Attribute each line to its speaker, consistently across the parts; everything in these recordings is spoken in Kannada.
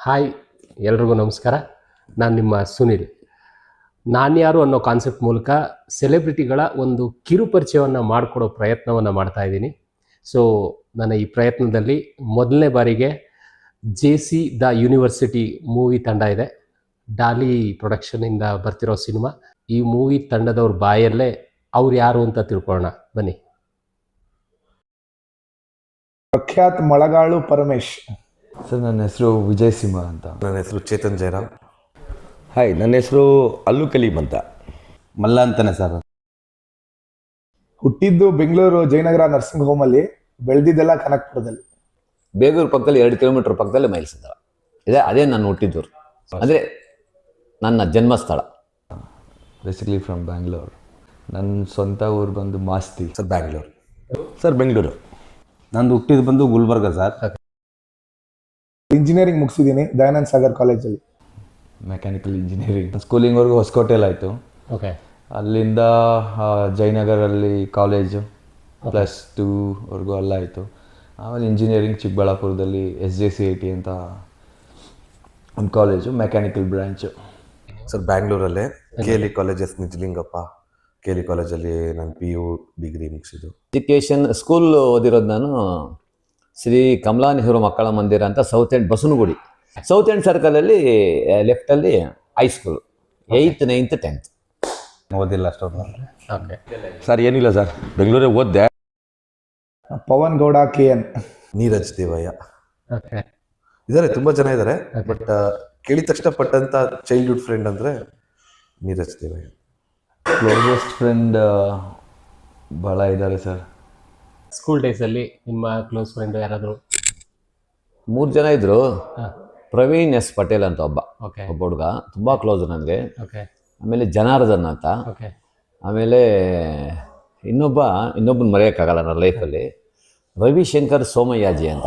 Speaker 1: ಹಾಯ್, ಎಲ್ರಿಗೂ ನಮಸ್ಕಾರ. ನಾನು ನಿಮ್ಮ ಸುನಿಲ್. ನಾನ್ಯಾರು ಅನ್ನೋ ಕಾನ್ಸೆಪ್ಟ್ ಮೂಲಕ ಸೆಲೆಬ್ರಿಟಿಗಳ ಒಂದು ಕಿರುಪರಿಚಯವನ್ನು ಮಾಡಿಕೊಡೋ ಪ್ರಯತ್ನವನ್ನು ಮಾಡ್ತಾ ಇದ್ದೀನಿ. ಸೊ ನನ್ನ ಈ ಪ್ರಯತ್ನದಲ್ಲಿ ಮೊದಲನೇ ಬಾರಿಗೆ JC ದ ಯೂನಿವರ್ಸಿಟಿ ಮೂವಿ ತಂಡ ಇದೆ. ಡಾಲಿ ಪ್ರೊಡಕ್ಷನಿಂದ ಬರ್ತಿರೋ ಸಿನಿಮಾ. ಈ ಮೂವಿ ತಂಡದವ್ರ ಬಾಯಲ್ಲೇ ಅವ್ರು ಯಾರು ಅಂತ ತಿಳ್ಕೊಳ್ಳೋಣ ಬನ್ನಿ.
Speaker 2: ಪ್ರಖ್ಯಾತ್ ಮಳಗಾಳು ಪರಮೇಶ್
Speaker 3: ಸರ್, ನನ್ನ ಹೆಸರು ವಿಜಯ್ ಸಿಂಹ ಅಂತ.
Speaker 4: ನನ್ನ ಹೆಸರು ಚೇತನ್ ಜಯರಾಮ್.
Speaker 5: ಹಾಯ್, ನನ್ನ ಹೆಸರು ಅಲ್ಲು ಕಲೀಮ್ ಅಂತ.
Speaker 6: ಮಲ್ಲ ಅಂತಾನೆ ಸರ್.
Speaker 2: ಹುಟ್ಟಿದ್ದು ಬೆಂಗಳೂರು ಜಯನಗರ ನರ್ಸಿಂಗ್ ಹೋಮಲ್ಲಿ, ಬೆಳೆದಿದ್ದೆಲ್ಲ ಕನಕಪುರದಲ್ಲಿ.
Speaker 6: ಬೇಗೂರು ಪಕ್ಕದಲ್ಲಿ 2 ಕಿಲೋಮೀಟರ್ ಪಕ್ಕದಲ್ಲಿ ಮೈಲ್ಸಿದ್ದಾಳ ಇದೆ. ಅದೇ ನಾನು ಹುಟ್ಟಿದ್ದೂರು, ಅಂದರೆ ನನ್ನ ಜನ್ಮಸ್ಥಳ.
Speaker 3: Basically from Bangalore. ನನ್ನ ಸ್ವಂತ ಊರು ಬಂದು ಮಾಸ್ತಿ.
Speaker 4: ಸರ್ ಬ್ಯಾಂಗ್ಳೂರು.
Speaker 5: ಸರ್ ಬೆಂಗಳೂರು.
Speaker 6: ನಂದು ಹುಟ್ಟಿದ್ದು ಬಂದು ಗುಲ್ಬರ್ಗ ಸರ್.
Speaker 2: ಇಂಜಿನಿಯರಿಂಗ್ ಮುಗಿಸಿದ್ದೀನಿ ದಯಾನಂದ್ ಸಾಗರ್ ಕಾಲೇಜಲ್ಲಿ.
Speaker 3: Mechanical engineering. ಸ್ಕೂಲಿಂಗ್ವರೆಗೂ ಹೊಸಕೋಟೆಯಲ್ಲಿ ಆಯಿತು.
Speaker 1: ಓಕೆ.
Speaker 3: ಅಲ್ಲಿಂದ ಜಯನಗರಲ್ಲಿ ಕಾಲೇಜು +2ವರೆಗೂ ಅಲ್ಲಾಯಿತು. ಆಮೇಲೆ ಇಂಜಿನಿಯರಿಂಗ್ ಚಿಕ್ಕಬಳ್ಳಾಪುರದಲ್ಲಿ SJCIT ಅಂತ ಒಂದು ಕಾಲೇಜು, ಮೆಕ್ಯಾನಿಕಲ್ ಬ್ರ್ಯಾಂಚು.
Speaker 4: ಸರ್ ಬ್ಯಾಂಗ್ಳೂರಲ್ಲೇ KLE ಕಾಲೇಜಸ್ ನಿಜಲಿಂಗಪ್ಪ KLE ಕಾಲೇಜಲ್ಲಿ ನಾನು PU ಡಿಗ್ರಿ ಮುಗಿಸಿದ್ದು.
Speaker 6: ಎಜುಕೇಷನ್ ಸ್ಕೂಲ್ ಓದಿರೋದು ನಾನು ಶ್ರೀ ಕಮಲಾ ನೆಹರು ಮಕ್ಕಳ ಮಂದಿರ ಅಂತ south end Basavanagudi, south end ಸರ್ಕಲಲ್ಲಿ ಲೆಫ್ಟಲ್ಲಿ ಹೈಸ್ಕೂಲ್ 8th 9th 10th
Speaker 4: ಓದಿಲ್ಲ ಅಷ್ಟೊಂದು.
Speaker 1: ಓಕೆ.
Speaker 5: ಸರ್ ಏನಿಲ್ಲ ಸರ್, ಬೆಂಗಳೂರಿಗೆ ಓದಿದೆ.
Speaker 2: ಪವನ್ ಗೌಡ KN.
Speaker 4: ನೀರಜ್ ದೇವಯ್ಯ
Speaker 1: ಓಕೆ.
Speaker 4: ಇದ್ದಾರೆ, ತುಂಬ ಜನ ಇದ್ದಾರೆ. ಬಟ್ ಕೇಳಿದ ತಕ್ಷಣ ಪಟ್ಟಂತ ಚೈಲ್ಡ್ಹುಡ್ ಫ್ರೆಂಡ್ ಅಂದರೆ ನೀರಜ್ ದೇವಯ್ಯ.
Speaker 3: ಕ್ಲೋಸೆಸ್ಟ್ ಫ್ರೆಂಡ್ ಭಾಳ ಇದ್ದಾರೆ ಸರ್.
Speaker 1: ಸ್ಕೂಲ್ ಡೇಸಲ್ಲಿ ನಿಮ್ಮ ಕ್ಲೋಸ್ ಫ್ರೆಂಡು ಯಾರಾದರೂ?
Speaker 6: 3 ಜನ ಇದ್ದರು.
Speaker 1: ಹಾಂ.
Speaker 6: ಪ್ರವೀಣ್ S ಪಟೇಲ್ ಅಂತ ಒಬ್ಬ
Speaker 1: ಓಕೆ.
Speaker 6: ಹುಡುಗ, ತುಂಬ ಕ್ಲೋಸ್ ನನಗೆ.
Speaker 1: ಓಕೆ.
Speaker 6: ಆಮೇಲೆ ಜನಾರ್ದನ್ ಅಂತ.
Speaker 1: ಓಕೆ.
Speaker 6: ಆಮೇಲೆ ಇನ್ನೊಬ್ಬನ ಮರೆಯೋಕ್ಕಾಗಲ್ಲ ನನ್ನ ಲೈಫಲ್ಲಿ, ರವಿಶಂಕರ್ ಸೋಮಯ್ಯಾಜಿ ಅಂತ.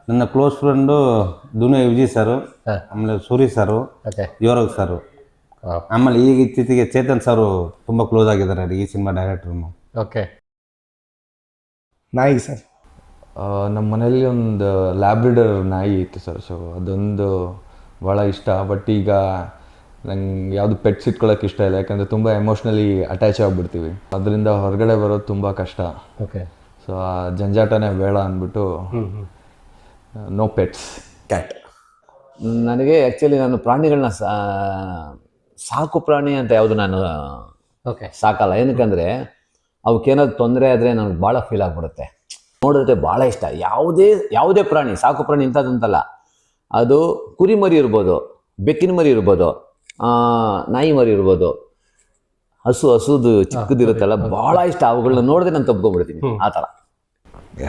Speaker 7: ನನ್ನ ಕ್ಲೋಸ್ ಫ್ರೆಂಡು ದುನು ವಿಜಿ ಸರು,
Speaker 1: ಹಾಂ.
Speaker 7: ಆಮೇಲೆ ಸೂರಿ ಸರು,
Speaker 1: ಓಕೆ.
Speaker 7: ಯುವರಾಜ್ ಸರು, ಆಮೇಲೆ ಈಗ ಇತ್ತೀಚೆಗೆ ಚೇತನ್ ಸರು ತುಂಬ ಕ್ಲೋಸ್ ಆಗಿದ್ದಾರೆ ಈ ಸಿನಿಮಾ ಡೈರೆಕ್ಟ್ರು.
Speaker 1: ಓಕೆ.
Speaker 2: ನಾಯಿ ಸರ್.
Speaker 3: ನಮ್ಮ ಮನೆಯಲ್ಲಿ ಒಂದು ಲ್ಯಾಬ್ರಿಡರ್ ನಾಯಿ ಇತ್ತು ಸರ್. ಸೊ ಅದೊಂದು ಭಾಳ ಇಷ್ಟ. ಬಟ್ ಈಗ ನಂಗೆ ಯಾವುದು ಪೆಟ್ಸ್ ಇಟ್ಕೊಳ್ಳೋಕೆ ಇಷ್ಟ ಇಲ್ಲ, ಯಾಕಂದರೆ ತುಂಬ ಎಮೋಷ್ನಲಿ ಅಟ್ಯಾಚ್ ಆಗಿಬಿಡ್ತೀವಿ. ಅದರಿಂದ ಹೊರಗಡೆ ಬರೋದು ತುಂಬ ಕಷ್ಟ.
Speaker 1: ಓಕೆ.
Speaker 3: ಸೊ ಆ ಜಂಜಾಟನೇ ಬೇಡ ಅಂದ್ಬಿಟ್ಟು ನೋ ಪೆಟ್ಸ್.
Speaker 4: ಕ್ಯಾಟ್.
Speaker 6: ನನಗೆ ಆ್ಯಕ್ಚುಲಿ ನಾನು ಪ್ರಾಣಿಗಳನ್ನ ಸಾಕು ಪ್ರಾಣಿ ಅಂತ ಯಾವುದು ನಾನು
Speaker 1: ಓಕೆ.
Speaker 6: ಸಾಕಲ್ಲ. ಏನಕ್ಕಂದರೆ ಅವಕ್ಕೇನಾದ್ರು ತೊಂದರೆ ಆದರೆ ನನಗೆ ಭಾಳ ಫೀಲ್ ಆಗಿಬಿಡುತ್ತೆ. ನೋಡಿದ್ರೆ ಭಾಳ ಇಷ್ಟ. ಯಾವುದೇ ಪ್ರಾಣಿ, ಸಾಕು ಪ್ರಾಣಿ ಇಂಥದ್ದಂತಲ್ಲ, ಅದು ಕುರಿ ಮರಿ ಇರ್ಬೋದು, ಬೆಕ್ಕಿನ ಮರಿ ಇರ್ಬೋದು, ನಾಯಿ ಮರಿ ಇರ್ಬೋದು, ಹಸುದು ಚಿಕ್ಕದಿರುತ್ತಲ್ಲ, ಭಾಳ ಇಷ್ಟ. ಅವುಗಳನ್ನ ನೋಡಿದ್ರೆ ನಾನು ತಪ್ಕೊಂಡ್ಬಿಡ್ತೀನಿ ಆ ಥರ.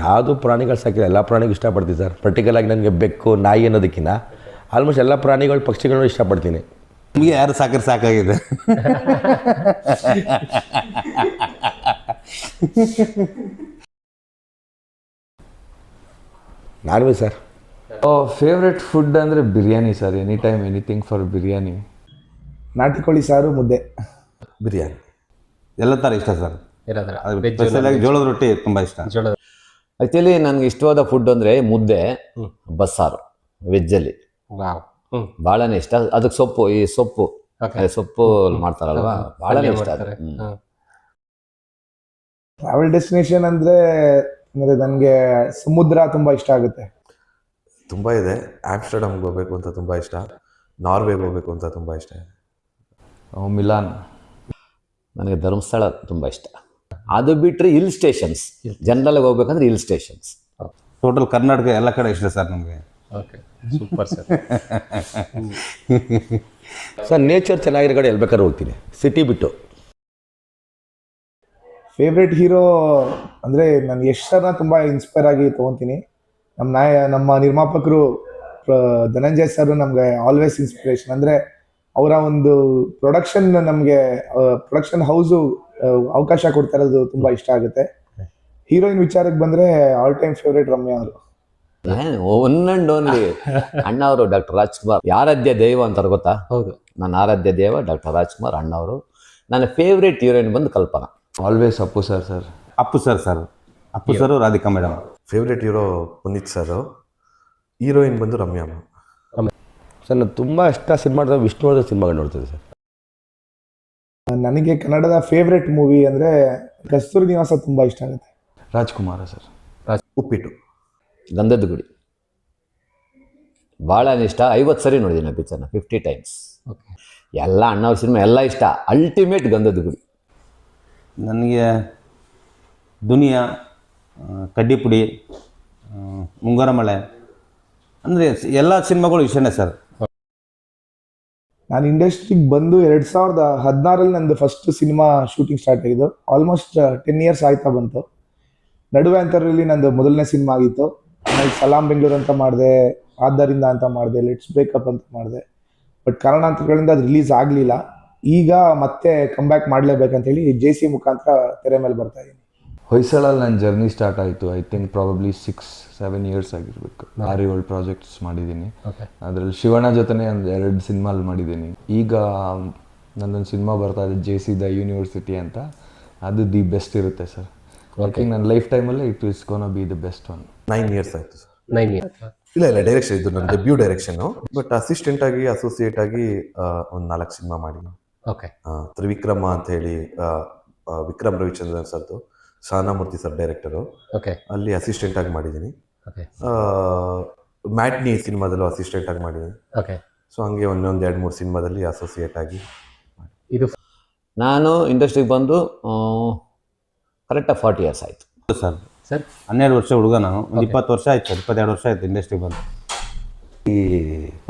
Speaker 5: ಯಾವುದು ಪ್ರಾಣಿಗಳು ಸಾಕಿಲ್ಲ, ಎಲ್ಲ ಪ್ರಾಣಿಗಳು ಇಷ್ಟಪಡ್ತೀನಿ ಸರ್. ಪರ್ಟಿಕ್ಯುಲರ್ ಆಗಿ ನನಗೆ ಬೆಕ್ಕು, ನಾಯಿ ಅನ್ನೋದಕ್ಕಿಂತ ಆಲ್ಮೋಸ್ಟ್ ಎಲ್ಲ ಪ್ರಾಣಿಗಳು, ಪಕ್ಷಿಗಳನ್ನು ಇಷ್ಟಪಡ್ತೀನಿ.
Speaker 7: ನಿಮಗೆ ಯಾರು ಸಾಕಿದ್ರೆ ಸಾಕಾಗಿದೆ.
Speaker 5: ನಾನ್ವೇ ಸರ್.
Speaker 3: ಫೇವ್ರೆಟ್ ಫುಡ್ ಅಂದರೆ biryani sir. Any time anything for biryani.
Speaker 2: ನಾಟಿ ಕೋಳಿ ಸಾರು, ಮುದ್ದೆ.
Speaker 4: ಬಿರಿಯಾನಿ.
Speaker 7: ಎಲ್ಲ ಥರ ಇಷ್ಟ ಸರ್.
Speaker 1: ಇರೋದ್ರ
Speaker 7: ಸ್ಪೆಷಲಾಗಿ ಜೋಳದ ರೊಟ್ಟಿ ತುಂಬ ಇಷ್ಟ.
Speaker 1: ಜೋಳದ.
Speaker 6: ಆ್ಯಕ್ಚುಲಿ ನನಗೆ ಇಷ್ಟವಾದ ಫುಡ್ ಅಂದರೆ ಮುದ್ದೆ, ಬಸ್ಸಾರು, ವೆಜ್ಜಲ್ಲಿ
Speaker 1: ವಾವ್.
Speaker 6: ಭಾಳನೇ ಇಷ್ಟ. ಅದಕ್ಕೆ ಸೊಪ್ಪು
Speaker 1: ಓಕೆ.
Speaker 6: ಸೊಪ್ಪು ಮಾಡ್ತಾರಲ್ವಾ, ಭಾಳನೇ ಇಷ್ಟ ಅದು.
Speaker 2: ಟ್ರಾವೆಲ್ ಡೆಸ್ಟಿನೇಷನ್ ಅಂದರೆ ನನಗೆ ಸಮುದ್ರ ತುಂಬ ಇಷ್ಟ ಆಗುತ್ತೆ.
Speaker 4: ತುಂಬ ಇದೆ. ಆಮ್ಸ್ಟರ್ಡಮ್ಗೆ ಹೋಗ್ಬೇಕು ಅಂತ ತುಂಬ ಇಷ್ಟ. ನಾರ್ವೆಗೆ ಹೋಗ್ಬೇಕು ಅಂತ ತುಂಬ ಇಷ್ಟ ಇದೆ.
Speaker 3: ಮಿಲಾನ್.
Speaker 6: ನನಗೆ ಧರ್ಮಸ್ಥಳ ತುಂಬ ಇಷ್ಟ. ಅದು ಬಿಟ್ಟರೆ ಹಿಲ್ ಸ್ಟೇಷನ್ಸ್, ಜನರಲ್ಗೆ ಹೋಗ್ಬೇಕಂದ್ರೆ ಹಿಲ್ ಸ್ಟೇಷನ್ಸ್.
Speaker 7: ಟೋಟಲ್ ಕರ್ನಾಟಕ ಎಲ್ಲ ಕಡೆ ಇಷ್ಟ ಸರ್ ನಮಗೆ.
Speaker 1: Okay. Super sir.
Speaker 5: Sir nature ಚೆನ್ನಾಗಿರೋ ಕಡೆ ಎಲ್ಲಿ ಬೇಕಾದ್ರೂ ಹೋಗ್ತೀನಿ, ಸಿಟಿ ಬಿಟ್ಟು.
Speaker 2: ಫೇವ್ರೆಟ್ ಹೀರೋ ಅಂದರೆ ನಾನು ಯಶ್ನ ತುಂಬ ಇನ್ಸ್ಪೈರ್ ಆಗಿ ತೊಗೊತೀನಿ. ನಮ್ಮ ನಿರ್ಮಾಪಕರು ಧನಂಜಯ್ ಸರ್ ನಮಗೆ ಆಲ್ವೇಸ್ ಇನ್ಸ್ಪಿರೇಷನ್. ಅಂದರೆ ಅವರ ಒಂದು ಪ್ರೊಡಕ್ಷನ್ ಹೌಸು ಅವಕಾಶ ಕೊಡ್ತಾ ಇರೋದು ತುಂಬ ಇಷ್ಟ ಆಗುತ್ತೆ. ಹೀರೋಯಿನ್ ವಿಚಾರಕ್ಕೆ ಬಂದರೆ ಆಲ್ ಟೈಮ್ ಫೇವ್ರೇಟ್ ರಮ್ಯಾ ಅವರು.
Speaker 6: ಒನ್ ಆ್ಯಂಡ್ ಓನ್ಲಿ ಅಣ್ಣ ಅವರು ಡಾಕ್ಟರ್ ರಾಜ್ಕುಮಾರ್. ಆರಾಧ್ಯ ದೈವ ಅಂತಾರೆ ಗೊತ್ತಾ?
Speaker 1: ಹೌದು.
Speaker 6: ನನ್ನ ಆರಾಧ್ಯ ದೇವ ಡಾಕ್ಟರ್ ರಾಜ್ಕುಮಾರ್ ಅಣ್ಣ ಅವರು. ನನ್ನ ಫೇವ್ರೇಟ್ ಹೀರೋಯಿನ್ ಬಂದು Kalpana.
Speaker 3: Always Appu sir.
Speaker 7: Appu sir Radhika madam.
Speaker 4: Favourite hero Puneeth sir. Heroine ಬಂದು ರಮ್ಯಾ.
Speaker 5: ಸರ್ ನಾನು ತುಂಬ ಇಷ್ಟ ಸಿನಿಮಾ ವಿಷ್ಣುವರ್ಧನ್ ಸಿನಿಮಾಗಳು ನೋಡ್ತಿದ್ದೆ ಸರ್.
Speaker 2: ನನಗೆ ಕನ್ನಡದ ಫೇವ್ರೆಟ್ ಮೂವಿ ಅಂದರೆ ಕಸ್ತೂರಿ ನಿವಾಸ ತುಂಬ ಇಷ್ಟ ಆಗುತ್ತೆ.
Speaker 3: ರಾಜ್ಕುಮಾರ ಸರ್.
Speaker 4: ಉಪ್ಪಿಟ್ಟು.
Speaker 6: ಗಂಧದ ಗುಡಿ ಭಾಳ ಇಷ್ಟ. 50 ಸರಿ ನೋಡಿದ್ದೀನಿ ಪಿಕ್ಚರ್ನ, 50 ಟೈಮ್ಸ್. ಎಲ್ಲ ಅಣ್ಣವ್ರ ಸಿನಿಮಾ ಎಲ್ಲ ಇಷ್ಟ. ಅಲ್ಟಿಮೇಟ್ ಗಂಧದ ಗುಡಿ.
Speaker 7: ನನಗೆ ದುನಿಯಾ, ಕಡ್ಡಿಪುಡಿ, ಮುಂಗಾರ ಮಳೆ ಅಂದರೆ ಎಲ್ಲ ಸಿನಿಮಾಗಳು ಇಷ್ಟನೇ ಸರ್.
Speaker 2: ನಾನು ಇಂಡಸ್ಟ್ರಿಗೆ ಬಂದು 2016 ನಂದು ಫಸ್ಟ್ ಸಿನಿಮಾ ಶೂಟಿಂಗ್ ಸ್ಟಾರ್ಟ್ ಆಗಿದ್ದು. ಆಲ್ಮೋಸ್ಟ್ 10 ಇಯರ್ಸ್ ಆಯ್ತಾ ಬಂತು. ನಡುವೆ ಅಂತರಲ್ಲಿ ನಂದು ಮೊದಲನೇ ಸಿನಿಮಾ ಆಗಿತ್ತು. ಆಮೇಲೆ ಸಲಾಂ ಬೆಂಗಳೂರು ಅಂತ ಮಾಡಿದೆ, ಆದ್ದರಿಂದ ಅಂತ ಮಾಡಿದೆ, ಲೆಟ್ಸ್ ಬ್ರೇಕಪ್ ಅಂತ ಮಾಡಿದೆ. ಬಟ್ ಕಾರಣಾಂತರಗಳಿಂದ ಅದು ರಿಲೀಸ್ ಆಗಲಿಲ್ಲ. ಈಗ ಮತ್ತೆ ಕಮ್ಬ್ಯಾಕ್ ಮಾಡಲೇಬೇಕಂತೇಳಿ JC ಮುಖಾಂತರ ತೆರೆ ಮೇಲೆ ಬರ್ತಾ ಇದ್ದೀನಿ.
Speaker 3: ಹೊಯ್ಸಳಲ್ಲಿ ನನ್ನ ಜರ್ನಿ ಸ್ಟಾರ್ಟ್ ಆಯಿತು. ಐ ಥಿಂಕ್ ಪ್ರಾಬಬ್ಲಿ 6-7 ಇಯರ್ಸ್ ಆಗಿರಬೇಕು. 6-7 ಪ್ರಾಜೆಕ್ಟ್ಸ್ ಮಾಡಿದ್ದೀನಿ. ಅದರಲ್ಲಿ ಶಿವಣ್ಣ ಜೊತೆನೇ ಒಂದು 2 ಸಿನಿಮಾಲ್ ಮಾಡಿದ್ದೀನಿ. ಈಗ ನನ್ನೊಂದು ಸಿನಿಮಾ ಬರ್ತಾ ಇದೆ JC ದ ಯೂನಿವರ್ಸಿಟಿ ಅಂತ. ಅದು ದಿ ಬೆಸ್ಟ್ ಇರುತ್ತೆ ಸರ್. ಐ ಥಿಂಕ್ ನನ್ನ ಲೈಫ್ ಟೈಮಲ್ಲೇ it is gonna be the best one.
Speaker 4: 9 years ಆಯಿತು ಸರ್.
Speaker 1: 9 ಇಯರ್ಸ್.
Speaker 4: ಇಲ್ಲ ಡೈರೆಕ್ಷನ್ ಇದು ನನ್ನ ಡೆಬ್ಯೂ ಡೈರೆಕ್ಷನು. ಬಟ್ ಅಸಿಸ್ಟೆಂಟ್ ಆಗಿ ಅಸೋಸಿಯೇಟ್ ಆಗಿ ಒಂದು 4 ಸಿನಿಮಾ ಮಾಡಿದ್ದೀನಿ.
Speaker 1: ಓಕೆ.
Speaker 4: ತ್ರಿವಿಕ್ರಮ ಅಂತ ಹೇಳಿ ವಿಕ್ರಮ್ ರವಿಚಂದ್ರನ್ ಸರ್ದು, ಶಾನಾಮೂರ್ತಿ ಸರ್ ಡೈರೆಕ್ಟರು.
Speaker 1: ಓಕೆ.
Speaker 4: ಅಲ್ಲಿ ಅಸಿಸ್ಟೆಂಟ್ ಆಗಿ ಮಾಡಿದ್ದೀನಿ.
Speaker 1: ಓಕೆ.
Speaker 4: ಮ್ಯಾಟ್ನಿ ಸಿನಿಮಾದಲ್ಲೂ ಅಸಿಸ್ಟೆಂಟ್ ಆಗಿ ಮಾಡಿದ್ದೀನಿ.
Speaker 1: ಓಕೆ.
Speaker 4: ಸೊ ಹಂಗೆ ಒಂದೊಂದು 2-3 ಸಿನಿಮಾದಲ್ಲಿ ಅಸೋಸಿಯೇಟ್ ಆಗಿ.
Speaker 1: ಇದು
Speaker 6: ನಾನು ಇಂಡಸ್ಟ್ರಿಗೆ ಬಂದು ಕರೆಕ್ಟಾಗಿ 40 ಇಯರ್ಸ್ ಆಯಿತು
Speaker 7: ಸರ್.
Speaker 1: ಸರ್
Speaker 7: 12 ವರ್ಷ ಹುಡುಗ ನಾನು. ಒಂದು 20 ವರ್ಷ ಆಯ್ತು ಸರ್. 22 ವರ್ಷ ಆಯ್ತು ಇಂಡಸ್ಟ್ರಿಗೆ ಬಂದು.
Speaker 5: ಈ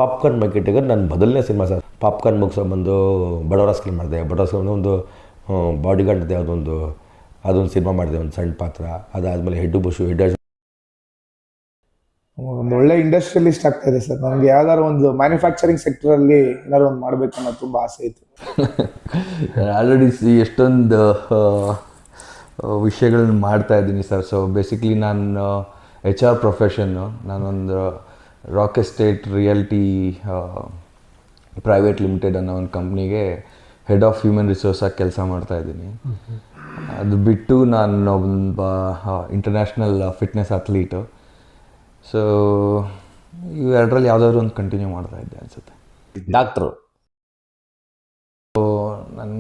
Speaker 5: ಪಾಪ್ಕಾರ್ನ್ ಮಾರ್ಕೆಟಿಗೆ ನನ್ನ ಮೊದಲನೇ ಸಿನಿಮಾ ಸರ್. ಪಾಪ್ಕಾರ್ನ್ ಮುಗಿಸ್ಕೊಂಬಂದು ಬಡವರ ಸ್ಕಿಲ್ ಮಾಡಿದೆ. ಬಡವರ ಸ್ಕಿಲ್ ಒಂದು ಬಾಡಿಗಾರ್ಡ್ ಇದೆ, ಅದೊಂದು ಸಿನಿಮಾ ಮಾಡಿದೆ, ಒಂದು ಸಣ್ಣ ಪಾತ್ರ. ಅದಾದಮೇಲೆ ಹೆಡ್ಡು ಬುಷು
Speaker 2: ಒಂದು ಒಳ್ಳೆ ಇಂಡಸ್ಟ್ರಿಯಲಿಸ್ಟ್ ಆಗ್ತಾ ಇದೆ ಸರ್. ನನಗೆ ಯಾವ್ದಾದ್ರು ಒಂದು ಮ್ಯಾನುಫ್ಯಾಕ್ಚರಿಂಗ್ ಸೆಕ್ಟರಲ್ಲಿ ಏನಾದ್ರು ಒಂದು ಮಾಡಬೇಕು ಅನ್ನೋದು ತುಂಬ ಆಸೆ ಇತ್ತು.
Speaker 3: ಆಲ್ರೆಡಿ ಎಷ್ಟೊಂದು ವಿಷಯಗಳನ್ನ ಮಾಡ್ತಾ ಇದ್ದೀನಿ ಸರ್. ಸೊ ಬೇಸಿಕ್ಲಿ ನಾನು HR ಪ್ರೊಫೆಷನ್ನು. ನಾನೊಂದು rock estate realty private limited ಅನ್ನೋ ಒಂದು ಕಂಪ್ನಿಗೆ ಹೆಡ್ ಆಫ್ ಹ್ಯೂಮನ್ ರಿಸೋರ್ಸಾಗಿ ಕೆಲಸ ಮಾಡ್ತಾಯಿದ್ದೀನಿ. ಅದು ಬಿಟ್ಟು ನಾನು ಒಬ್ಬ ಇಂಟರ್ನ್ಯಾಷನಲ್ ಫಿಟ್ನೆಸ್ ಅಥ್ಲೀಟು. ಸೊ ಇವೆರಡರಲ್ಲಿ ಯಾವುದಾದ್ರು ಒಂದು ಕಂಟಿನ್ಯೂ ಮಾಡ್ತಾಯಿದ್ದೆ ಅನಿಸುತ್ತೆ.
Speaker 6: ಡಾಕ್ಟ್ರು.
Speaker 3: ಸೊ ನನ್ನ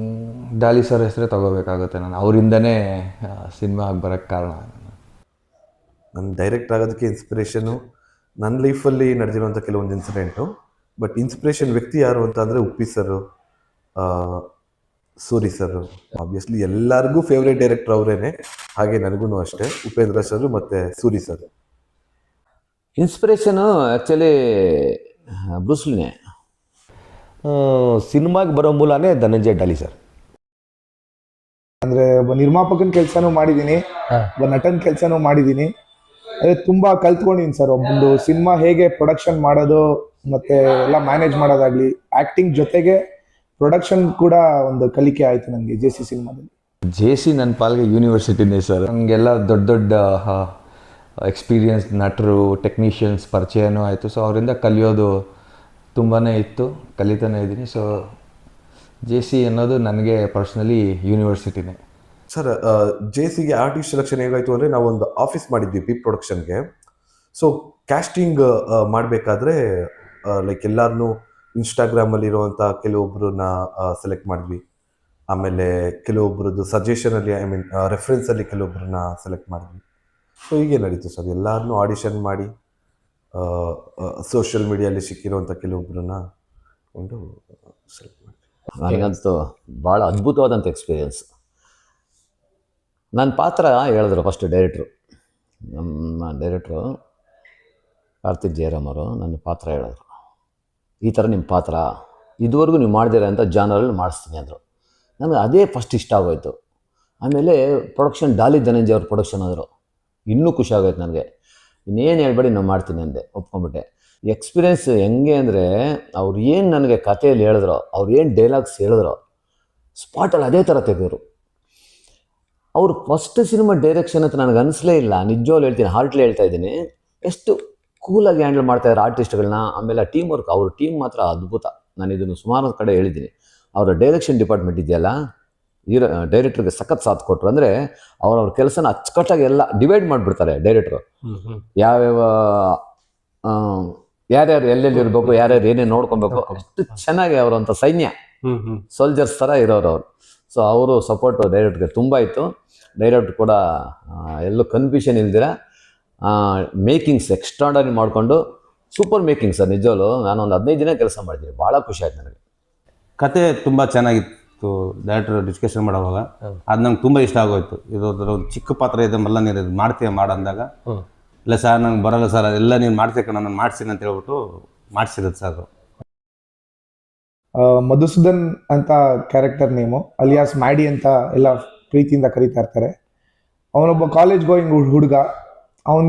Speaker 3: ಡಾಲಿ ಸರ್ ಹೆಸರೇ ತೊಗೋಬೇಕಾಗುತ್ತೆ. ನಾನು ಅವರಿಂದನೇ ಸಿನಿಮಾ ಆಗಿ ಬರೋಕ್ಕೆ ಕಾರಣ.
Speaker 4: ನನ್ನ ಡೈರೆಕ್ಟ್ ಆಗೋದಕ್ಕೆ ಇನ್ಸ್ಪಿರೇಷನು ನನ್ನ ಲೈಫಲ್ಲಿ ನಡೆದಿರುವಂಥ ಕೆಲವೊಂದು ಇನ್ಸಿಡೆಂಟು. ಬಟ್ ಇನ್ಸ್ಪಿರೇಷನ್ ವ್ಯಕ್ತಿ ಯಾರು ಅಂತ ಅಂದರೆ Uppi sir, Suri sir. Obviously ಎಲ್ಲರಿಗೂ ಫೇವ್ರೇಟ್ ಡೈರೆಕ್ಟರ್ ಅವರೇನೆ, ಹಾಗೆ ನನಗೂ ಅಷ್ಟೇ. ಉಪೇಂದ್ರ ಸರ್ ಮತ್ತು ಸೂರಿ ಸರ್.
Speaker 6: ಇನ್ಸ್ಪಿರೇಷನು ಆ್ಯಕ್ಚುಲಿ ಬ್ರೂಸ್ಲಿನೇ.
Speaker 5: ಸಿನಿಮಾಗೆ ಬರೋ ಮೂಲನೇ ಧನಂಜಯ ಡಾಲಿ ಸರ್.
Speaker 2: ಅಂದರೆ ಒಬ್ಬ ನಿರ್ಮಾಪಕನ ಕೆಲಸನೂ ಮಾಡಿದ್ದೀನಿ, ಒಬ್ಬ ನಟನ ಕೆಲಸನೂ ಮಾಡಿದ್ದೀನಿ. ಅದೇ ತುಂಬ ಕಲ್ತ್ಕೊಂಡಿದ್ದೀನಿ ಸರ್. ಒಬ್ಬೊಂದು ಸಿನಿಮಾ ಹೇಗೆ ಪ್ರೊಡಕ್ಷನ್ ಮಾಡೋದು ಮತ್ತು ಎಲ್ಲ ಮ್ಯಾನೇಜ್ ಮಾಡೋದಾಗಲಿ, ಆ್ಯಕ್ಟಿಂಗ್ ಜೊತೆಗೆ ಪ್ರೊಡಕ್ಷನ್ ಕೂಡ ಒಂದು ಕಲಿಕೆ ಆಯಿತು ನನಗೆ JC ಸಿನಿಮಾದಲ್ಲಿ.
Speaker 3: JC ನನ್ನ ಪಾಲ್ಗೆ ಯೂನಿವರ್ಸಿಟಿನೇ ಸರ್. ನನಗೆಲ್ಲ ದೊಡ್ಡ ದೊಡ್ಡ ಎಕ್ಸ್ಪೀರಿಯನ್ಸ್ ನಟರು, ಟೆಕ್ನಿಷಿಯನ್ಸ್ ಪರಿಚಯನೂ ಆಯಿತು. ಸೊ ಅವರಿಂದ ಕಲಿಯೋದು ತುಂಬಾ ಇತ್ತು, ಕಲಿತಾನೇ ಇದ್ದೀನಿ. ಸೊ JC ಅನ್ನೋದು ನನಗೆ ಪರ್ಸ್ನಲಿ ಯೂನಿವರ್ಸಿಟಿನೇ
Speaker 4: ಸರ್. JCಗೆ ಆರ್ಟಿಸ್ಟ್ ಸೆಲೆಕ್ಷನ್ ಹೇಗಾಯಿತು ಅಂದರೆ, ನಾವೊಂದು ಆಫೀಸ್ ಮಾಡಿದ್ವಿ ಪೀಪ್ ಪ್ರೊಡಕ್ಷನ್ಗೆ. ಸೊ ಕ್ಯಾಸ್ಟಿಂಗ್ ಮಾಡಬೇಕಾದ್ರೆ ಲೈಕ್ ಎಲ್ಲರನ್ನೂ ಇನ್ಸ್ಟಾಗ್ರಾಮಲ್ಲಿರುವಂಥ ಕೆಲವೊಬ್ಬರನ್ನ ಸೆಲೆಕ್ಟ್ ಮಾಡಿದ್ವಿ. ಆಮೇಲೆ ಕೆಲವೊಬ್ಬರದ್ದು ಸಜೆಷನಲ್ಲಿ, ಐ ಮೀನ್ ರೆಫರೆನ್ಸಲ್ಲಿ ಕೆಲವೊಬ್ಬರನ್ನ ಸೆಲೆಕ್ಟ್ ಮಾಡಿದ್ವಿ. ಸೊ ಹೀಗೆ ನಡೀತು ಸರ್. ಎಲ್ಲರನ್ನೂ ಆಡಿಷನ್ ಮಾಡಿ ಸೋಷಿಯಲ್ ಮೀಡಿಯಲ್ಲಿ ಸಿಕ್ಕಿರುವಂಥ ಕೆಲವೊಬ್ಬರನ್ನ ಒಂದು ಸೆಲೆಕ್ಟ್ ಮಾಡಿದ್ವಿ.
Speaker 6: ನನಗಂತೂ ಭಾಳ ಅದ್ಭುತವಾದಂಥ ಎಕ್ಸ್ಪೀರಿಯನ್ಸ್. ನನ್ನ ಪಾತ್ರ ಹೇಳಿದ್ರು ಫಸ್ಟ್ ಡೈರೆಕ್ಟ್ರು, ನಮ್ಮ ಡೈರೆಕ್ಟ್ರು ಕಾರ್ತಿಕ್ ಜಯರಾಮ್ ಅವರು ನನ್ನ ಪಾತ್ರ ಹೇಳಿದ್ರು. ಈ ಥರ ನಿಮ್ಮ ಪಾತ್ರ ಇದುವರೆಗೂ ನೀವು ಮಾಡಿದಿರ ಅಂತ ಜಾನರಲ್ಲಿ ಮಾಡಿಸ್ತೀನಿ ಅಂದರು. ನನಗೆ ಅದೇ ಫಸ್ಟ್ ಇಷ್ಟ ಆಗೋಯ್ತು. ಆಮೇಲೆ ಪ್ರೊಡಕ್ಷನ್ ಡಾಲಿ ಧನಂಜಯ ಅವ್ರ ಪ್ರೊಡಕ್ಷನ್ ಆದರು. ಇನ್ನೂ ಖುಷಿ ಆಗೋಯ್ತು ನನಗೆ. ಇನ್ನೇನು ಹೇಳ್ಬೇಡಿ, ನಾವು ಮಾಡ್ತೀನಿ ಅಂದೆ, ಒಪ್ಕೊಂಬಿಟ್ಟೆ. ಎಕ್ಸ್ಪೀರಿಯೆನ್ಸ್ ಹೆಂಗೆ ಅಂದರೆ, ಅವ್ರು ಏನು ನನಗೆ ಕಥೆಯಲ್ಲಿ ಹೇಳಿದ್ರು, ಅವ್ರು ಏನು ಡೈಲಾಗ್ಸ್ ಹೇಳಿದ್ರು, ಸ್ಪಾಟಲ್ಲಿ ಅದೇ ಥರ ತೆಗೆದರು. ಅವರು ಫಸ್ಟ್ ಸಿನಿಮಾ ಡೈರೆಕ್ಷನ್ ಅಂತ ನನಗೆ ಅನಿಸ್ಲೇ ಇಲ್ಲ. ನಿಜವಾಗ್ಲೂ ಹೇಳ್ತೀನಿ, ಹಾರ್ಟ್ಲಿ ಹೇಳ್ತಾ ಇದ್ದೀನಿ. ಎಷ್ಟು ಕೂಲಾಗಿ ಹ್ಯಾಂಡಲ್ ಮಾಡ್ತಾಯಿದ್ರು ಆರ್ಟಿಸ್ಟ್ಗಳನ್ನ. ಆಮೇಲೆ ಟೀಮ್ ವರ್ಕ್, ಅವ್ರ ಟೀಮ್ ಮಾತ್ರ ಅದ್ಭುತ. ನಾನು ಇದನ್ನು ಸುಮಾರು ಕಡೆ ಹೇಳಿದ್ದೀನಿ. ಅವರ ಡೈರೆಕ್ಷನ್ ಡಿಪಾರ್ಟ್ಮೆಂಟ್ ಇದೆಯಲ್ಲ, ಡೈರೆಕ್ಟ್ರಿಗೆ ಸಖತ್ ಸಾಥ್ ಕೊಟ್ಟರು. ಅಂದರೆ ಅವ್ರವ್ರ ಕೆಲಸನ ಅಚ್ಚುಕಟ್ಟಾಗಿ ಎಲ್ಲ ಡಿವೈಡ್ ಮಾಡಿಬಿಡ್ತಾರೆ ಡೈರೆಕ್ಟ್ರು. ಯಾವ್ಯಾವ ಯಾರ್ಯಾರು ಎಲ್ಲೆಲ್ಲಿ ಇರಬೇಕು, ಯಾರ್ಯಾರು ಏನೇನು ನೋಡ್ಕೊಬೇಕು, ಅಷ್ಟು ಚೆನ್ನಾಗಿ ಅವರಂಥ ಸೈನ್ಯ ಸೋಲ್ಜರ್ಸ್ ಥರ ಇರೋರು ಅವರು. ಸೊ ಅವರು ಸಪೋರ್ಟು ಡೈರೆಕ್ಟ್ಗೆ ತುಂಬ ಇತ್ತು. ಡೈರೆಕ್ಟ್ ಕೂಡ ಎಲ್ಲೂ ಕನ್ಫ್ಯೂಷನ್ ಇಲ್ದಿರ ಮೇಕಿಂಗ್ಸ್ ಎಕ್ಸ್ಟ್ರಾಡರಿ ಮಾಡಿಕೊಂಡು ಸೂಪರ್ ಮೇಕಿಂಗ್ ಸರ್. ನಿಜವಲ್ಲೂ ನಾನು ಒಂದು 15 ದಿನ ಕೆಲಸ ಮಾಡಿದ್ದೀನಿ, ಭಾಳ ಖುಷಿ ಆಯ್ತು ನನಗೆ.
Speaker 7: ಕತೆ ತುಂಬ ಚೆನ್ನಾಗಿತ್ತು. ಡೈರೆಕ್ಟರ್ ಡಿಸ್ಕಷನ್ ಮಾಡೋವಾಗ ಅದು ನಂಗೆ ತುಂಬ ಇಷ್ಟ ಆಗೋಯ್ತು. ಇದೊಂದು ಒಂದು ಚಿಕ್ಕ ಪಾತ್ರ ಇದೆ, ಮಲ್ಲ ನೀರು ಇದು ಮಾಡ್ತೀಯ ಮಾಡಂದಾಗ, ಇಲ್ಲ ಸರ್ ನಂಗೆ ಬರೋಲ್ಲ ಸರ್, ಅದೆಲ್ಲ ನೀನು ಮಾಡ್ತೀಯ ಕಣ, ನಾನು ಮಾಡ್ತೀನಿ ಅಂತ ಹೇಳ್ಬಿಟ್ಟು ಮಾಡಿಸಿರೋದು ಸರ್ ಅದು.
Speaker 2: ಮಧುಸೂದನ್ ಅಂತ ಕ್ಯಾರೆಕ್ಟರ್ ನೇಮು, ಅಲಿಯಾಸ್ ಮ್ಯಾಡಿ ಅಂತ ಎಲ್ಲ ಪ್ರೀತಿಯಿಂದ ಕರೀತಾ ಇರ್ತಾರೆ. ಅವನೊಬ್ಬ ಕಾಲೇಜ್ ಗೋಯಿಂಗ್ ಹುಡುಗ. ಅವನ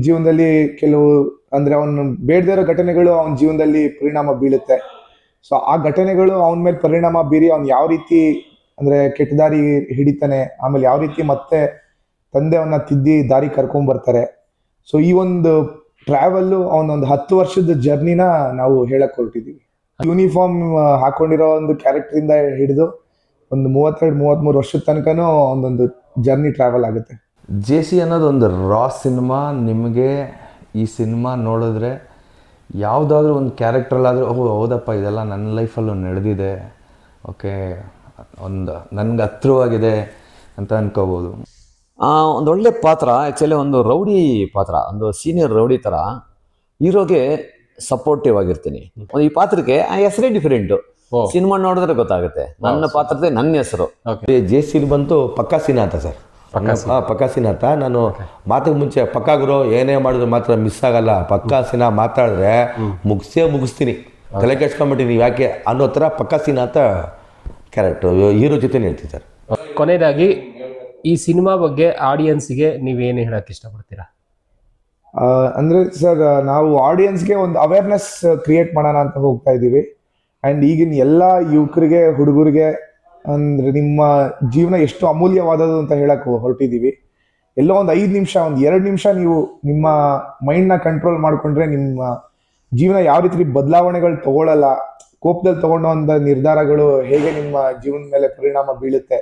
Speaker 2: ಜೀವನದಲ್ಲಿ ಕೆಲವು ಅಂದರೆ ಅವನು ಬೇಡದೇ ಇರೋ ಘಟನೆಗಳು ಅವನ ಜೀವನದಲ್ಲಿ ಪರಿಣಾಮ ಬೀಳುತ್ತೆ. ಸೊ ಆ ಘಟನೆಗಳು ಅವನ ಮೇಲೆ ಪರಿಣಾಮ ಬೀರಿ ಅವ್ನು ಯಾವ ರೀತಿ ಅಂದರೆ ಕೆಟ್ಟ ದಾರಿ ಹಿಡಿತಾನೆ, ಆಮೇಲೆ ಯಾವ ರೀತಿ ಮತ್ತೆ ತಂದೆ ಅವನ್ನ ತಿದ್ದಿ ದಾರಿ ಕರ್ಕೊಂಡ್ಬರ್ತಾರೆ. ಸೊ ಈ ಒಂದು ಟ್ರಾವೆಲ್ಲು ಅವನೊಂದು 10 ವರ್ಷದ ಜರ್ನಿನ ನಾವು ಹೇಳಕ್ ಹೊರಟಿದ್ದೀವಿ. ಯೂನಿಫಾರ್ಮ್ ಹಾಕೊಂಡಿರೋ ಒಂದು ಕ್ಯಾರೆಕ್ಟರಿಂದ ಹಿಡಿದು ಒಂದು 32-33 ವರ್ಷದ ತನಕನೂ ಒಂದೊಂದು ಜರ್ನಿ ಟ್ರಾವೆಲ್ ಆಗುತ್ತೆ.
Speaker 3: ಜೇಸಿ ಅನ್ನೋದು ಒಂದು ರಾ ಸಿನಿಮಾ. ನಿಮಗೆ ಈ ಸಿನಿಮಾ ನೋಡಿದ್ರೆ ಯಾವುದಾದ್ರೂ ಒಂದು ಕ್ಯಾರೆಕ್ಟ್ರಲ್ಲಾದರೂ ಹೌದಪ್ಪ ಇದೆಲ್ಲ ನನ್ನ ಲೈಫಲ್ಲೂ ನಡೆದಿದೆ, ಓಕೆ ಒಂದು ನನಗೆ ಹತ್ರವಾಗಿದೆ ಅಂತ ಅನ್ಕೋಬೋದು.
Speaker 6: ಒಂದೊಳ್ಳೆ ಪಾತ್ರ, ಆ್ಯಕ್ಚುಲಿ ಒಂದು ರೌಡಿ ಪಾತ್ರ, ಒಂದು ಸೀನಿಯರ್ ರೌಡಿ ಥರ ಹೀರೋಗೆ ಸಪೋರ್ಟಿವ್ ಆಗಿರ್ತೀನಿ. ಈ ಪಾತ್ರಕ್ಕೆ ಆ ಹೆಸರೇ ಡಿಫರೆಂಟು. ಸಿನಿಮಾ ನೋಡಿದ್ರೆ ಗೊತ್ತಾಗುತ್ತೆ. ನನ್ನ ಪಾತ್ರದೇ ನನ್ನ ಹೆಸರು.
Speaker 5: ಜೇಸಿಲಿ ಬಂತು ಪಕ್ಕಾ ಸೀನಾ ಅಂತ ಸರ್. ಪಕ್ಕಾ ಸೀನಾ ಅಂತ. ನಾನು ಮಾತಿಗೆ ಮುಂಚೆ ಪಕ್ಕಾ ಗುರು ಏನೇ ಮಾಡಿದ್ರು ಮಾತ್ರ ಮಿಸ್ ಆಗಲ್ಲ, ಪಕ್ಕಾ ಸೀನಾ ಮಾತಾಡಿದ್ರೆ ಮುಗಿಸ್ತೀನಿ, ತಲೆ ಕೆಡ್ಸ್ಕೊಂಡ್ಬಿಟ್ಟಿನಿ ಯಾಕೆ ಅನ್ನೋ ಥರ ಪಕ್ಕಾ ಸೀನಾ ಅಂತ ಕ್ಯಾರೆಕ್ಟರ್ ಹೀರೋ ಜೊತೆ ಹೇಳ್ತೀನಿ ಸರ್.
Speaker 1: ಕೊನೆಯದಾಗಿ ಈ ಸಿನಿಮಾ ಬಗ್ಗೆ ಆಡಿಯನ್ಸ್ಗೆ ನೀವೇನು ಹೇಳಕ್ಕೆ ಇಷ್ಟಪಡ್ತೀರಾ?
Speaker 2: ಅಂದರೆ ಸರ್, ನಾವು ಆಡಿಯನ್ಸ್ಗೆ ಒಂದು ಅವೇರ್ನೆಸ್ ಕ್ರಿಯೇಟ್ ಮಾಡೋಣ ಅಂತ ಹೋಗ್ತಾ ಇದ್ದೀವಿ. ಆ್ಯಂಡ್ ಈಗಿನ ಎಲ್ಲ ಯುವಕರಿಗೆ, ಹುಡುಗರಿಗೆ ಅಂದರೆ ನಿಮ್ಮ ಜೀವನ ಎಷ್ಟು ಅಮೂಲ್ಯವಾದದ್ದು ಅಂತ ಹೇಳಕ್ಕೆ ಹೊರಟಿದ್ದೀವಿ. ಎಲ್ಲೋ ಒಂದು 5 ನಿಮಿಷ, ಒಂದು 2 ನಿಮಿಷ ನೀವು ನಿಮ್ಮ ಮೈಂಡ್ನ ಕಂಟ್ರೋಲ್ ಮಾಡಿಕೊಂಡ್ರೆ ನಿಮ್ಮ ಜೀವನ ಯಾವ ರೀತಿ ಬದಲಾವಣೆಗಳು ತಗೊಳ್ಳಲ್ಲ, ಕೋಪದಲ್ಲಿ ತಗೊಂಡೋ ಒಂದು ನಿರ್ಧಾರಗಳು ಹೇಗೆ ನಿಮ್ಮ ಜೀವನದ ಮೇಲೆ ಪರಿಣಾಮ ಬೀಳುತ್ತೆ,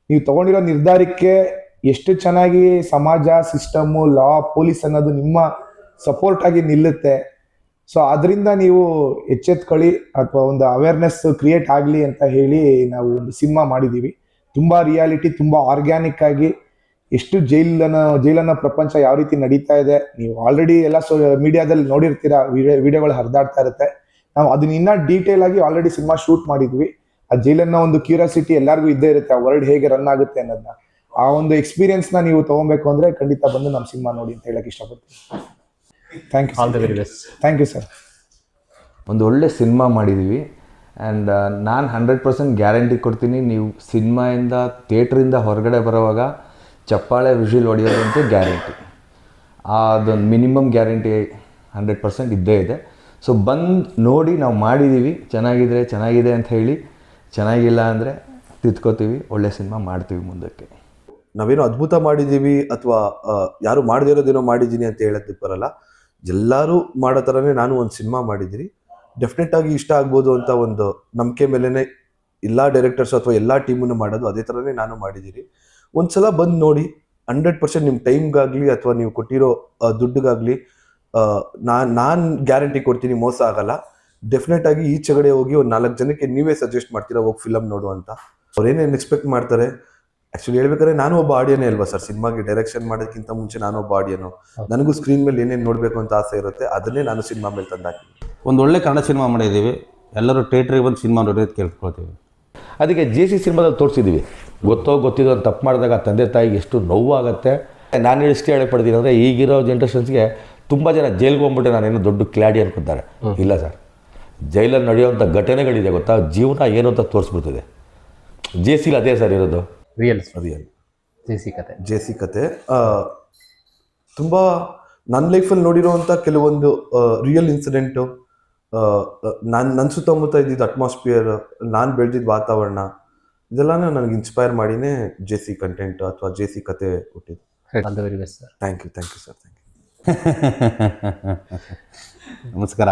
Speaker 2: ನೀವು ತಗೊಂಡಿರೋ ನಿರ್ಧಾರಕ್ಕೆ ಎಷ್ಟು ಚೆನ್ನಾಗಿ ಸಮಾಜ, ಸಿಸ್ಟಮ್ಮು, ಲಾ, ಪೊಲೀಸ್ ಅನ್ನೋದು ನಿಮ್ಮ ಸಪೋರ್ಟ್ ಆಗಿ ನಿಲ್ಲುತ್ತೆ. ಸೊ ಅದರಿಂದ ನೀವು ಎಚ್ಚೆತ್ಕೊಳ್ಳಿ ಅಥವಾ ಒಂದು ಅವೇರ್ನೆಸ್ ಕ್ರಿಯೇಟ್ ಆಗಲಿ ಅಂತ ಹೇಳಿ ನಾವು ಒಂದು ಸಿನಿಮಾ ಮಾಡಿದ್ದೀವಿ. ತುಂಬ ರಿಯಾಲಿಟಿ, ತುಂಬ ಆರ್ಗ್ಯಾನಿಕ್ ಆಗಿ, ಎಷ್ಟು ಜೈಲನ್ನ ಪ್ರಪಂಚ ಯಾವ ರೀತಿ ನಡೀತಾ ಇದೆ ನೀವು ಆಲ್ರೆಡಿ ಎಲ್ಲ ಮೀಡಿಯಾದಲ್ಲಿ ನೋಡಿರ್ತೀರಾ, ವಿಡಿಯೋಗಳು ಹರಿದಾಡ್ತಾ ಇರುತ್ತೆ. ನಾವು ಅದನ್ನ ಇನ್ನೂ ಡೀಟೇಲ್ ಆಗಿ ಆಲ್ರೆಡಿ ಸಿನಿಮಾ ಶೂಟ್ ಮಾಡಿದ್ವಿ. ಆ ಜೈಲನ್ನ ಒಂದು ಕ್ಯೂರಿಯಾಸಿಟಿ ಎಲ್ಲರಿಗೂ ಇದ್ದೇ ಇರುತ್ತೆ, ಆ ವರ್ಲ್ಡ್ ಹೇಗೆ ರನ್ ಆಗುತ್ತೆ ಅನ್ನೋದನ್ನ. ಆ ಒಂದು ಎಕ್ಸ್ಪೀರಿಯನ್ಸ್ನ ನೀವು ತೊಗೊಬೇಕು ಅಂದರೆ ಖಂಡಿತ ಬಂದು ನಮ್ಮ ಸಿನಿಮಾ ನೋಡಿ ಅಂತ ಹೇಳಕ್ಕೆ ಇಷ್ಟಪಡ್ತೀನಿ. Thank you.
Speaker 1: All the very best.
Speaker 2: Thank you sir.
Speaker 3: ಒಂದು ಒಳ್ಳೆ ಸಿನಿಮಾ ಮಾಡಿದ್ದೀವಿ. ಆ್ಯಂಡ್ ನಾನು 100% ಗ್ಯಾರಂಟಿ ಕೊಡ್ತೀನಿ, ನೀವು ಸಿನಿಮಾಯಿಂದ ಥಿಯೇಟ್ರಿಂದ ಹೊರಗಡೆ ಬರೋವಾಗ ಚಪ್ಪಾಳೆ ವಿಷುವಲ್ ಹೊಡೆಯೋದಂತೂ ಗ್ಯಾರಂಟಿ. ಅದೊಂದು ಮಿನಿಮಮ್ ಗ್ಯಾರಂಟಿ 100% ಇದ್ದೇ ಇದೆ. ಸೊ ಬಂದು ನೋಡಿ, ನಾವು ಮಾಡಿದ್ದೀವಿ, ಚೆನ್ನಾಗಿದೆ ಅಂತ ಹೇಳಿ, ಚೆನ್ನಾಗಿಲ್ಲ ಅಂದರೆ ತಿದ್ಕೋತೀವಿ, ಒಳ್ಳೆ ಸಿನಿಮಾ ಮಾಡ್ತೀವಿ ಮುಂದಕ್ಕೆ.
Speaker 4: ನಾವೇನೋ ಅದ್ಭುತ ಮಾಡಿದ್ದೀವಿ ಅಥವಾ ಯಾರು ಮಾಡದೇ ಇರೋದೇನೋ ಮಾಡಿದ್ದೀನಿ ಅಂತ ಹೇಳೋದಕ್ಕೆ ಬರಲ್ಲ. ಎಲ್ಲರೂ ಮಾಡೋ ಥರನೇ ನಾನು ಒಂದು ಸಿನಿಮಾ ಮಾಡಿದ್ದೀನಿ. ಡೆಫಿನೆಟ್ ಆಗಿ ಇಷ್ಟ ಆಗ್ಬೋದು ಅಂತ ಒಂದು ನಂಬಿಕೆ ಮೇಲೇ ಎಲ್ಲ ಡೈರೆಕ್ಟರ್ಸ್ ಅಥವಾ ಎಲ್ಲ ಟೀಮನ್ನು ಮಾಡೋದು, ಅದೇ ಥರನೇ ನಾನು ಮಾಡಿದ್ದೀನಿ. ಒಂದ್ಸಲ ಬಂದು ನೋಡಿ, 100% ನಿಮ್ಮ ಟೈಮ್ಗಾಗಲಿ ಅಥವಾ ನೀವು ಕೊಟ್ಟಿರೋ ದುಡ್ಡಿಗಾಗಲಿ ನಾನು ಗ್ಯಾರಂಟಿ ಕೊಡ್ತೀನಿ, ಮೋಸ ಆಗಲ್ಲ. ಡೆಫಿನೆಟ್ ಆಗಿ ಈಚೆಗಡೆ ಹೋಗಿ ಒಂದು 4 ಜನಕ್ಕೆ ನೀವೇ ಸಜೆಸ್ಟ್ ಮಾಡ್ತೀರಾ ಹೋಗಿ ಫಿಲಮ್ ನೋಡು ಅಂತ. ಅವ್ರೇನೇನು ಎಕ್ಸ್ಪೆಕ್ಟ್ ಮಾಡ್ತಾರೆ, ಆ್ಯಕ್ಚುಲಿ ಹೇಳ್ಬೇಕಾದ್ರೆ ನಾನು ಒಬ್ಬ ಆಡಿಯನ್ನೇ ಅಲ್ವಾ ಸರ್. ಸಿನಿಮಾಗೆ ಡೈರೆಕ್ಷನ್ ಮಾಡೋದಕ್ಕಿಂತ ಮುಂಚೆ ನಾನು ಒಬ್ಬ ಆಡಿಯನು. ನನಗೂ ಸ್ಕ್ರೀನ್ ಮೇಲೆ ಏನೇನು ನೋಡಬೇಕು ಅಂತ ಆಸೆ ಇರುತ್ತೆ, ಅದನ್ನೇ ನಾನು ಸಿನಿಮಾ ಮೇಲೆ ತಂದಾಕಿದ್ದೀನಿ.
Speaker 7: ಒಂದು ಒಳ್ಳೆ ಕನ್ನಡ ಸಿನಿಮಾ ಮಾಡಿದ್ದೀವಿ, ಎಲ್ಲರೂ ಥಿಯೇಟ್ರಿಗೆ ಬಂದು ಸಿನಿಮಾ ನೋಡೋದು ಕೇಳ್ಕೊಳ್ತೀವಿ.
Speaker 5: ಅದಕ್ಕೆ ಜೇಸಿ ಸಿನಿಮಾದಲ್ಲಿ ತೋರಿಸಿದ್ದೀವಿ. ಗೊತ್ತಿದ್ದು ಅಂತ ತಪ್ಪು ಮಾಡಿದಾಗ ತಂದೆ ತಾಯಿಗೆ ಎಷ್ಟು ನೋವಾಗುತ್ತೆ. ನಾನು ಇಷ್ಟೇ ಹೇಳಪಡ್ತೀನಿ ಅಂದರೆ, ಈಗಿರೋ ಜನ್ರೇಷನ್ಸ್ಗೆ ತುಂಬ ಜನ ಜೈಲ್ಗೆ ಹೋಗ್ಬಿಟ್ಟು ನಾನೇನೋ ದೊಡ್ಡ ಕ್ಲಾಡಿ ಅನ್ಕೊತಾರೆ. ಇಲ್ಲ ಸರ್, ಜೈಲಲ್ಲಿ ನಡೆಯುವಂಥ ಘಟನೆಗಳಿದೆ ಗೊತ್ತಾ, ಜೀವನ ಏನು ಅಂತ ತೋರಿಸ್ಬಿಡ್ತದೆ. ಜೇಸಿಲಿ ಅದೇ ಸರ್ ಇರೋದು,
Speaker 1: ರಿಯಲ್
Speaker 4: ಜೇಸಿ ಕತೆ. ತುಂಬ ನನ್ನ ಲೈಫಲ್ಲಿ ನೋಡಿರೋವಂಥ ಕೆಲವೊಂದು ರಿಯಲ್ ಇನ್ಸಿಡೆಂಟು, ನನ್ನ ಸುತ್ತಮುತ್ತ ಇದ್ದಿದ್ದು ಅಟ್ಮಾಸ್ಫಿಯರ್, ನಾನು ಬೆಳೆದಿದ್ದ ವಾತಾವರಣ, ಇದೆಲ್ಲನೂ ನನಗೆ ಇನ್ಸ್ಪೈರ್ ಮಾಡಿನೇ ಜೇಸಿ ಕಂಟೆಂಟ್ ಅಥವಾ ಜೇಸಿ ಕತೆ ಹುಟ್ಟಿದ್ದು.
Speaker 1: All the very best sir.
Speaker 4: Thank you sir. Thank you.
Speaker 7: ನಮಸ್ಕಾರ.